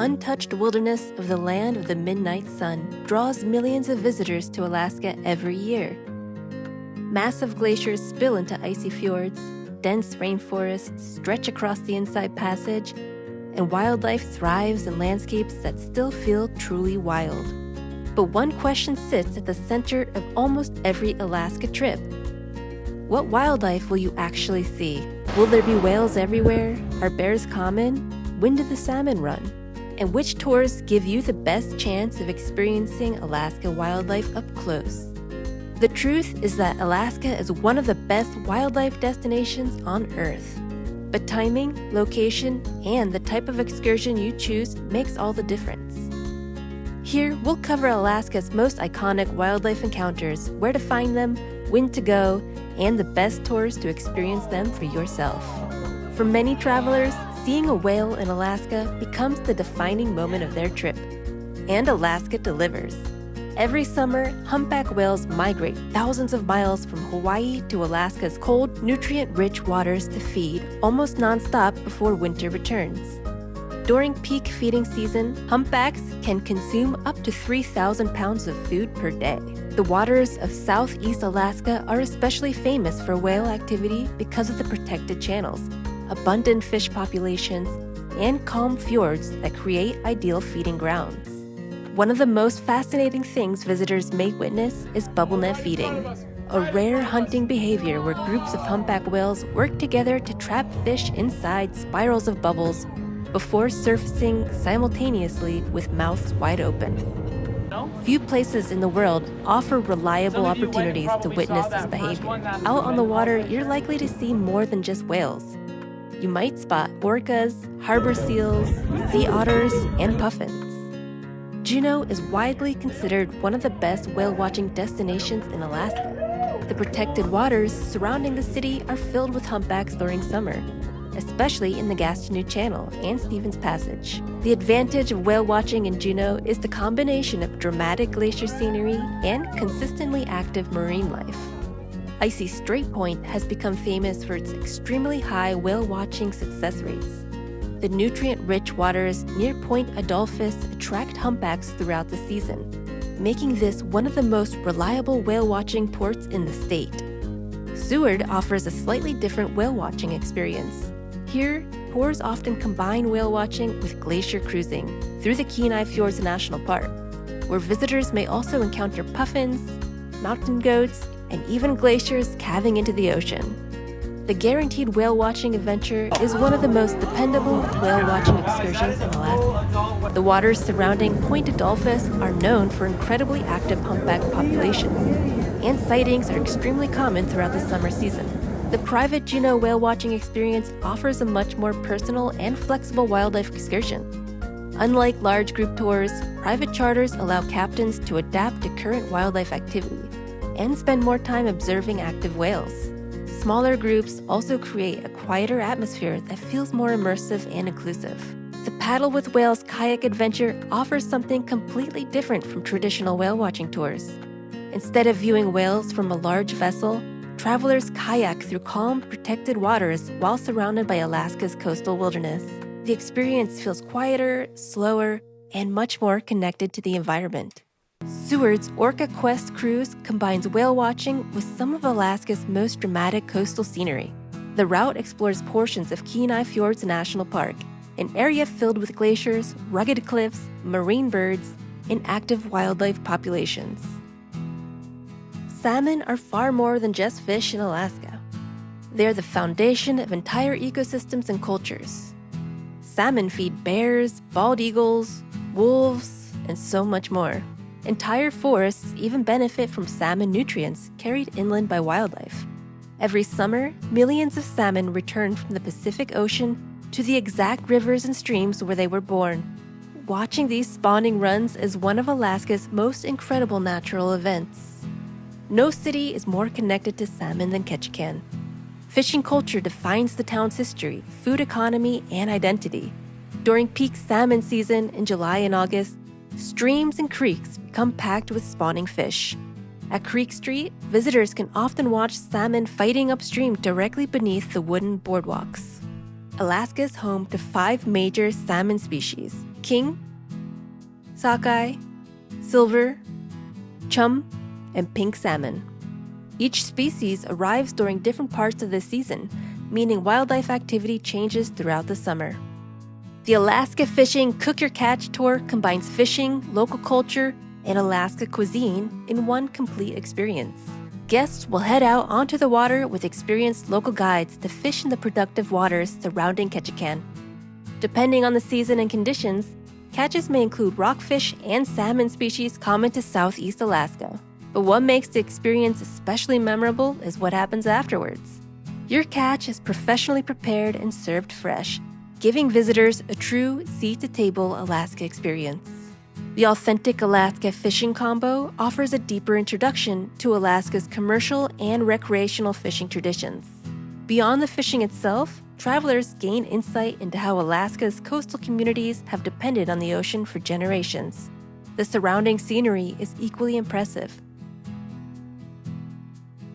untouched wilderness of the land of the midnight sun draws millions of visitors to Alaska every year. Massive glaciers spill into icy fjords, dense rainforests stretch across the Inside Passage, and wildlife thrives in landscapes that still feel truly wild. But one question sits at the center of almost every Alaska trip. What wildlife will you actually see? Will there be whales everywhere? Are bears common? When do the salmon run? And which tours give you the best chance of experiencing Alaska wildlife up close? The truth is that Alaska is one of the best wildlife destinations on Earth. But timing, location, and the type of excursion you choose makes all the difference. Here, we'll cover Alaska's most iconic wildlife encounters, where to find them, when to go, and the best tours to experience them for yourself. For many travelers, seeing a whale in Alaska becomes the defining moment of their trip. And Alaska delivers. Every summer, humpback whales migrate thousands of miles from Hawaii to Alaska's cold, nutrient-rich waters to feed almost nonstop before winter returns. During peak feeding season, humpbacks can consume up to 3,000 pounds of food per day. The waters of southeast Alaska are especially famous for whale activity because of the protected channels, abundant fish populations, and calm fjords that create ideal feeding grounds. One of the most fascinating things visitors may witness is bubblenet feeding, a rare hunting behavior where groups of humpback whales work together to trap fish inside spirals of bubbles before surfacing simultaneously with mouths wide open. Few places in the world offer reliable opportunities to witness this behavior. Out on the water, you're likely to see more than just whales. You might spot orcas, harbor seals, sea otters, and puffins. Juneau is widely considered one of the best whale-watching destinations in Alaska. The protected waters surrounding the city are filled with humpbacks during summer, especially in the Juneau Channel and Stevens Passage. The advantage of whale watching in Juneau is the combination of dramatic glacier scenery and consistently active marine life. Icy Strait Point has become famous for its extremely high whale watching success rates. The nutrient-rich waters near Point Adolphus attract humpbacks throughout the season, making this one of the most reliable whale-watching ports in the state. Seward offers a slightly different whale-watching experience. Here, tours often combine whale-watching with glacier cruising through the Kenai Fjords National Park, where visitors may also encounter puffins, mountain goats, and even glaciers calving into the ocean. The guaranteed whale-watching adventure is one of the most dependable whale-watching excursions in Alaska. The waters surrounding Point Adolphus are known for incredibly active humpback populations, and sightings are extremely common throughout the summer season. The private Juneau whale-watching experience offers a much more personal and flexible wildlife excursion. Unlike large group tours, private charters allow captains to adapt to current wildlife activity and spend more time observing active whales. Smaller groups also create a quieter atmosphere that feels more immersive and inclusive. The Paddle with Whales kayak adventure offers something completely different from traditional whale-watching tours. Instead of viewing whales from a large vessel, travelers kayak through calm, protected waters while surrounded by Alaska's coastal wilderness. The experience feels quieter, slower, and much more connected to the environment. Seward's Orca Quest cruise combines whale watching with some of Alaska's most dramatic coastal scenery. The route explores portions of Kenai Fjords National Park, an area filled with glaciers, rugged cliffs, marine birds, and active wildlife populations. Salmon are far more than just fish in Alaska. They're the foundation of entire ecosystems and cultures. Salmon feed bears, bald eagles, wolves, and so much more. Entire forests even benefit from salmon nutrients carried inland by wildlife. Every summer, millions of salmon return from the Pacific Ocean to the exact rivers and streams where they were born. Watching these spawning runs is one of Alaska's most incredible natural events. No city is more connected to salmon than Ketchikan. Fishing culture defines the town's history, food economy, and identity. During peak salmon season in July and August, streams and creeks become packed with spawning fish. At Creek Street, visitors can often watch salmon fighting upstream directly beneath the wooden boardwalks. Alaska is home to 5 major salmon species, king, sockeye, silver, chum, and pink salmon. Each species arrives during different parts of the season, meaning wildlife activity changes throughout the summer. The Alaska Fishing Cook Your Catch Tour combines fishing, local culture, and Alaska cuisine in one complete experience. Guests will head out onto the water with experienced local guides to fish in the productive waters surrounding Ketchikan. Depending on the season and conditions, catches may include rockfish and salmon species common to Southeast Alaska. But what makes the experience especially memorable is what happens afterwards. Your catch is professionally prepared and served fresh, giving visitors a true sea-to-table Alaska experience. The authentic Alaska fishing combo offers a deeper introduction to Alaska's commercial and recreational fishing traditions. Beyond the fishing itself, travelers gain insight into how Alaska's coastal communities have depended on the ocean for generations. The surrounding scenery is equally impressive.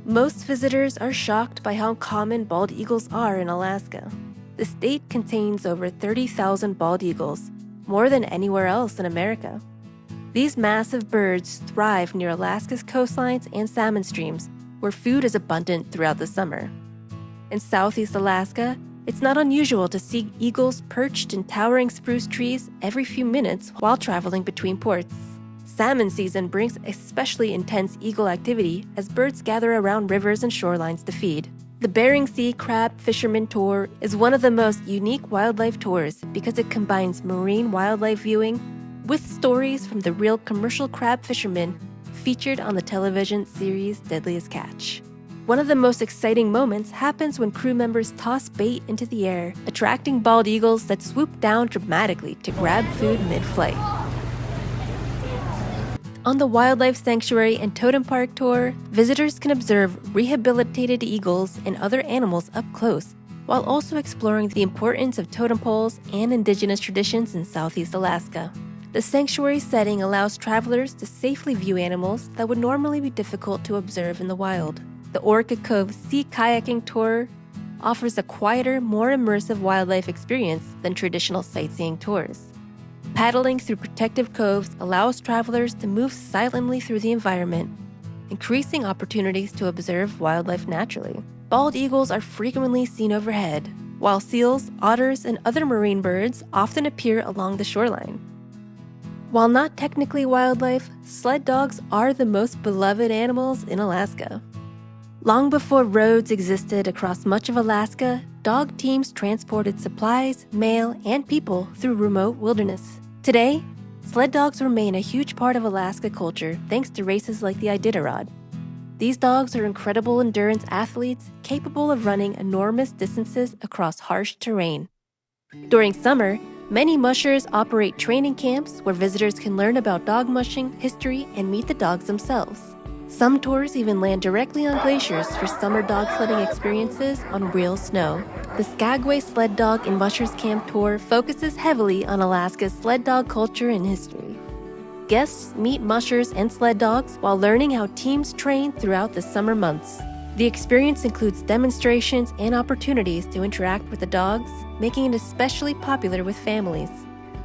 Most visitors are shocked by how common bald eagles are in Alaska. The state contains over 30,000 bald eagles, more than anywhere else in America. These massive birds thrive near Alaska's coastlines and salmon streams, where food is abundant throughout the summer. In Southeast Alaska, it's not unusual to see eagles perched in towering spruce trees every few minutes while traveling between ports. Salmon season brings especially intense eagle activity as birds gather around rivers and shorelines to feed. The Bering Sea Crab Fisherman Tour is one of the most unique wildlife tours because it combines marine wildlife viewing with stories from the real commercial crab fishermen featured on the television series Deadliest Catch. One of the most exciting moments happens when crew members toss bait into the air, attracting bald eagles that swoop down dramatically to grab food mid-flight. On the Wildlife Sanctuary and Totem Park tour, visitors can observe rehabilitated eagles and other animals up close, while also exploring the importance of totem poles and indigenous traditions in Southeast Alaska. The sanctuary setting allows travelers to safely view animals that would normally be difficult to observe in the wild. The Orca Cove Sea Kayaking tour offers a quieter, more immersive wildlife experience than traditional sightseeing tours. Paddling through protective coves allows travelers to move silently through the environment, increasing opportunities to observe wildlife naturally. Bald eagles are frequently seen overhead, while seals, otters, and other marine birds often appear along the shoreline. While not technically wildlife, sled dogs are the most beloved animals in Alaska. Long before roads existed across much of Alaska, dog teams transported supplies, mail, and people through remote wilderness. Today, sled dogs remain a huge part of Alaska culture thanks to races like the Iditarod. These dogs are incredible endurance athletes capable of running enormous distances across harsh terrain. During summer, many mushers operate training camps where visitors can learn about dog mushing, history, and meet the dogs themselves. Some tours even land directly on glaciers for summer dog sledding experiences on real snow. The Skagway Sled Dog and Mushers Camp tour focuses heavily on Alaska's sled dog culture and history. Guests meet mushers and sled dogs while learning how teams train throughout the summer months. The experience includes demonstrations and opportunities to interact with the dogs, making it especially popular with families.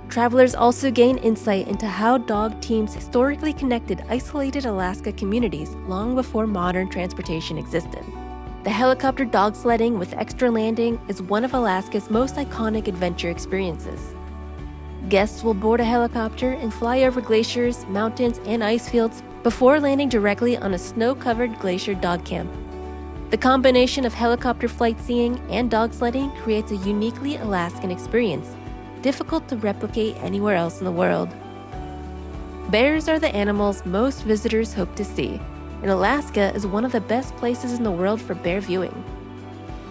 Travelers also gain insight into how dog teams historically connected isolated Alaska communities long before modern transportation existed. The helicopter dog sledding with extra landing is one of Alaska's most iconic adventure experiences. Guests will board a helicopter and fly over glaciers, mountains, and ice fields before landing directly on a snow-covered glacier dog camp. The combination of helicopter flight seeing and dog sledding creates a uniquely Alaskan experience, difficult to replicate anywhere else in the world. Bears are the animals most visitors hope to see, and Alaska is one of the best places in the world for bear viewing.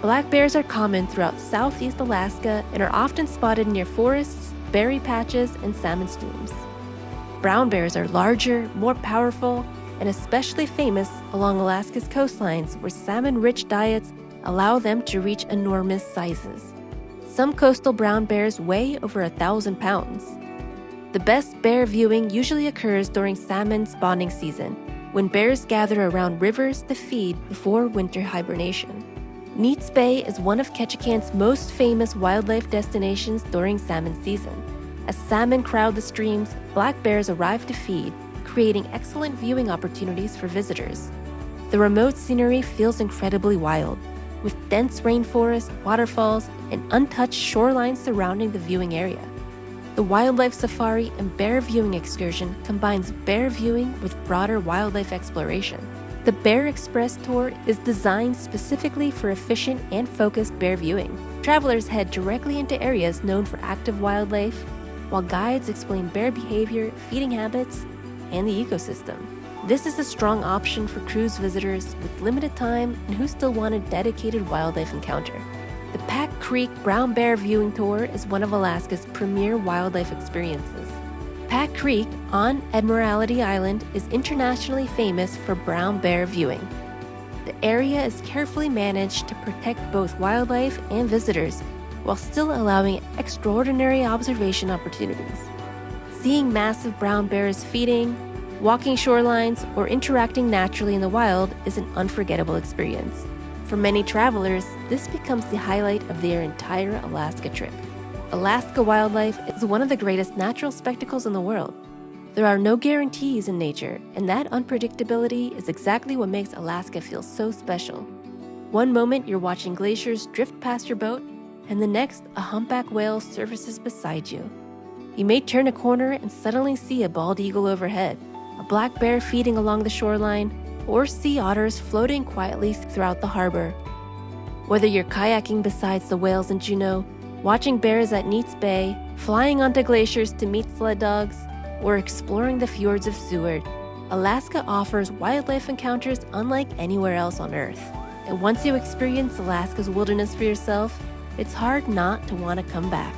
Black bears are common throughout Southeast Alaska and are often spotted near forests, berry patches, and salmon streams. Brown bears are larger, more powerful, and especially famous along Alaska's coastlines where salmon-rich diets allow them to reach enormous sizes. Some coastal brown bears weigh over 1,000 pounds. The best bear viewing usually occurs during salmon spawning season, when bears gather around rivers to feed before winter hibernation. Neats Bay is one of Ketchikan's most famous wildlife destinations during salmon season. As salmon crowd the streams, black bears arrive to feed, creating excellent viewing opportunities for visitors. The remote scenery feels incredibly wild, with dense rainforest, waterfalls, and untouched shorelines surrounding the viewing area. The wildlife safari and bear viewing excursion combines bear viewing with broader wildlife exploration. The Bear Express tour is designed specifically for efficient and focused bear viewing. Travelers head directly into areas known for active wildlife, while guides explain bear behavior, feeding habits, and the ecosystem. This is a strong option for cruise visitors with limited time and who still want a dedicated wildlife encounter. The Pack Creek Brown Bear Viewing Tour is one of Alaska's premier wildlife experiences. Pack Creek on Admiralty Island is internationally famous for brown bear viewing. The area is carefully managed to protect both wildlife and visitors while still allowing extraordinary observation opportunities. Seeing massive brown bears feeding, walking shorelines, or interacting naturally in the wild is an unforgettable experience. For many travelers, this becomes the highlight of their entire Alaska trip. Alaska wildlife is one of the greatest natural spectacles in the world. There are no guarantees in nature, and that unpredictability is exactly what makes Alaska feel so special. One moment you're watching glaciers drift past your boat, and the next, a humpback whale surfaces beside you. You may turn a corner and suddenly see a bald eagle overhead, a black bear feeding along the shoreline, or sea otters floating quietly throughout the harbor. Whether you're kayaking beside the whales in Juneau, watching bears at Neats Bay, flying onto glaciers to meet sled dogs, or exploring the fjords of Seward, Alaska offers wildlife encounters unlike anywhere else on Earth. And once you experience Alaska's wilderness for yourself, it's hard not to want to come back.